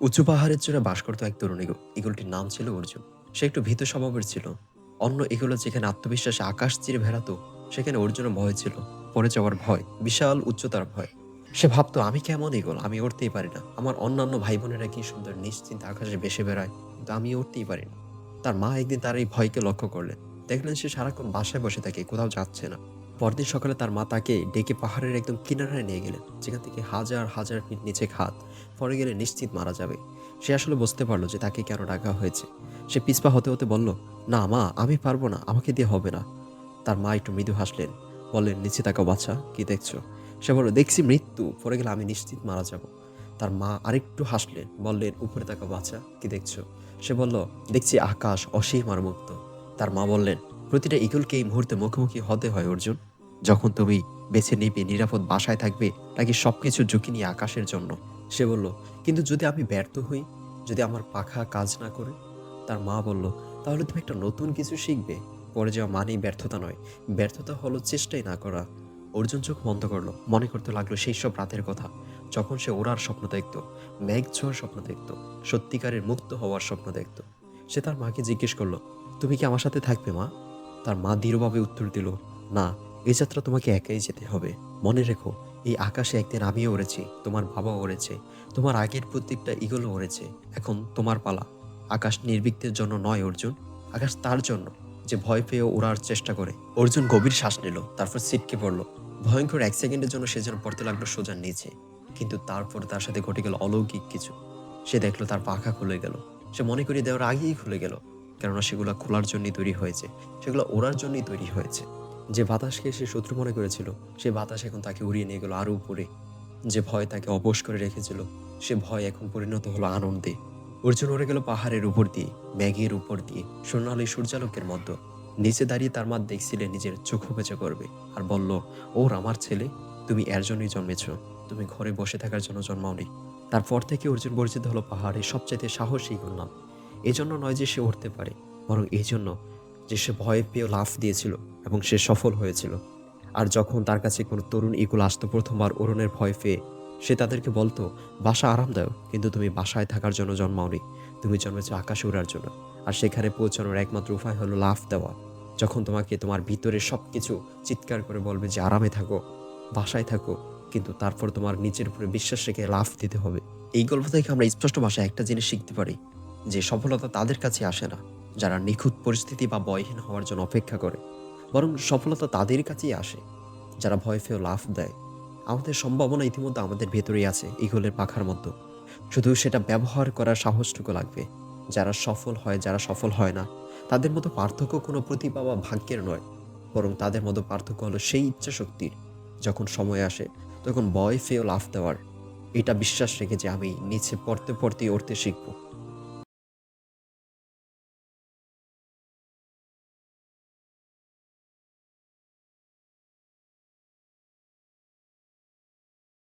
উঁচু পাহাড়ের চূড়ায় বাস করত এক তরুণ ঈগল। ঈগলটির নাম ছিল অর্জুন। সে একটু ভীত স্বভাবের ছিল। অন্য ঈগল যেখানে আত্মবিশ্বাসে আকাশ চিরে বেড়াতো, সেখানে অর্জুনের ভয় ছিল। পড়ে যাওয়ার ভয়, বিশাল উচ্চতার ভয়। সে ভাবতো, আমি কেমন ঈগল, আমি উড়তেই পারি না। আমার অন্যান্য ভাই বোনেরা কি সুন্দর নিশ্চিন্তে আকাশে ভেসে বেড়ায়, কিন্তু আমি উড়তেই পারি না। তার মা একদিন তার এই ভয়কে লক্ষ্য করলেন। দেখলেন সে সারাক্ষণ বাসায় বসে থাকে, কোথাও যাচ্ছে না। পরদিন সকালে তার মা তাকে ডেকে পাহাড়ের একদম কিনারায় নিয়ে গেলেন, যেখান থেকে হাজার হাজার ফিট নিচে খাদ। পরে গেলে নিশ্চিত মারা যাবে। সে আসলে বুঝতে পারল যে তাকে কেন ডাকা হয়েছে। সে পিছপা হতে হতে বলল, না মা, আমি পারবো না, আমাকে দিয়ে হবে না। তার মা একটু মৃদু হাসলেন, বললেন, নিচে তাকাও বাচ্চা, কি দেখছো? সে বলল, দেখছি মৃত্যু, পরে গেলে আমি নিশ্চিত মারা যাব। তার মা আরেকটু হাসলেন, বললেন, উপরে তাকাও বাচ্চা, কি দেখছো? সে বলল, দেখছি আকাশ অসীম আর মুক্ত। তার মা বললেন, প্রতিটা ঈগলকে এই মুহূর্তে মুখোমুখি হতে হয় অর্জুন। যখন তুমি বেছে নিবে নিরাপদ বাসায় থাকবে, নাকি সবকিছু ঝুঁকি নিয়ে আকাশের জন্য। সে বলল, কিন্তু যদি আমি ব্যর্থ হই, যদি আমার পাখা কাজ না করে? তার মা বলল, তাহলে তুমি একটা নতুন কিছু শিখবে। পড়ে যাওয়া মানেই ব্যর্থতা নয়, ব্যর্থতা হলো চেষ্টাই না করা। অর্জুন চোখ বন্ধ করলো, মনে করতে লাগলো সেই সব রাতের কথা, যখন সে ওড়ার স্বপ্ন দেখত, মেঘ ছোঁয়ার স্বপ্ন দেখত, সত্যিকারের মুক্ত হওয়ার স্বপ্ন দেখত। সে তার মাকে জিজ্ঞেস করলো, তুমি কি আমার সাথে থাকবে মা? তার মা দৃঢ়ভাবে উত্তর দিল, না, এই যাত্রা তোমাকে একাই যেতে হবে। মনে রেখো, এই আকাশে একদিন আমিও উড়েছি, তোমার বাবাও উড়েছে, তোমার আগের প্রত্যেকটা ঈগলও উড়েছে। এখন তোমার পালা। আকাশ নির্ভীকদের জন্য নয় অর্জুন, আকাশ তার জন্য যে ভয় পেয়েও ওড়ার চেষ্টা করে। অর্জুন গভীর শ্বাস নিল, তারপর ছিটকে পড়ল। ভয়ঙ্কর এক সেকেন্ডের জন্য সে যেন পড়তে লাগলো সোজা নিচে। কিন্তু তারপর তার সাথে ঘটে গেল অলৌকিক কিছু। সে দেখলো তার পাখা খুলে গেল। সে মনে করিয়ে দেওয়ার আগেই খুলে গেল, কেননা সেগুলো খোলার জন্যই তৈরি হয়েছে, সেগুলো ওড়ার জন্যই তৈরি হয়েছে। যে বাতাসকে সে শত্রু মনে করেছিল, সে বাতাস এখন তাকে উড়িয়ে নিয়ে গেল আরো উপরে। যে ভয় তাকে অবশ করে রেখেছিল, সে ভয় এখন পরিণত হলো আনন্দে। অর্জুন উড়ে গেল পাহাড়ের উপর দিয়ে, মেঘের উপর দিয়ে, সোনালী সূর্যালোকের মধ্যে। নিচে দাঁড়িয়ে তার মা দেখছিলেন, নিজের চোখ বেঁচে করবে, আর বলল, ওর আমার ছেলে, তুমি এর জন্যই জন্মেছ, তুমি ঘরে বসে থাকার জন্য জন্মাওনি। তারপর থেকে অর্জুন পরিচিত হলো পাহাড়ে সবচাইতে সাহসী করলাম। এই জন্য নয় যে সে উঠতে পারে, বরং এই জন্য যে সে ভয় পেয়ে লাফ দিয়েছিল এবং সে সফল হয়েছিল। আর যখন তার কাছে কোনো তরুণ ঈগল আসতো প্রথমবার ওড়নের ভয় পেয়ে, সে তাদেরকে বলতো, বাসা আরামদায়ক, কিন্তু তুমি বাসায় থাকার জন্য জন্মাওনি, তুমি জন্মেছো আকাশে ওড়ার জন্য। আর সেখানে পৌঁছানোর একমাত্র উপায় হলো লাফ দেওয়া। যখন তোমাকে তোমার ভিতরে সব কিছু চিৎকার করে বলবে যে আরামে থাকো, বাসায় থাকো, কিন্তু তারপর তোমার নিজের উপরে বিশ্বাস রেখে লাফ দিতে হবে। এই গল্প থেকে আমরা স্পষ্ট ভাষায় একটা জিনিস শিখতে পারি, যে সফলতা তাদের কাছে আসে না যারা নিখুঁত পরিস্থিতি বা ভয়হীন হওয়ার জন্য অপেক্ষা করে, বরং সফলতা তাদের কাছেই আসে যারা ভয় পেয়েও লাফ দেয়। আমাদের সম্ভাবনা ইতিমধ্যে আমাদের ভেতরেই আছে, ঈগলের পাখার মতো। শুধু সেটা ব্যবহার করার সাহসটুকু লাগবে। যারা সফল হয়, যারা সফল হয় না, তাদের মতো পার্থক্য কোনো প্রতিভা বা ভাগ্যের নয়, বরং তাদের মতো পার্থক্য হলো সেই ইচ্ছা শক্তির। যখন সময় আসে, তখন ভয় পেয়েও লাফ দেওয়ার, এটা বিশ্বাস রেখে যে আমি নিচে পড়তে পড়তেই উঠতে শিখবো।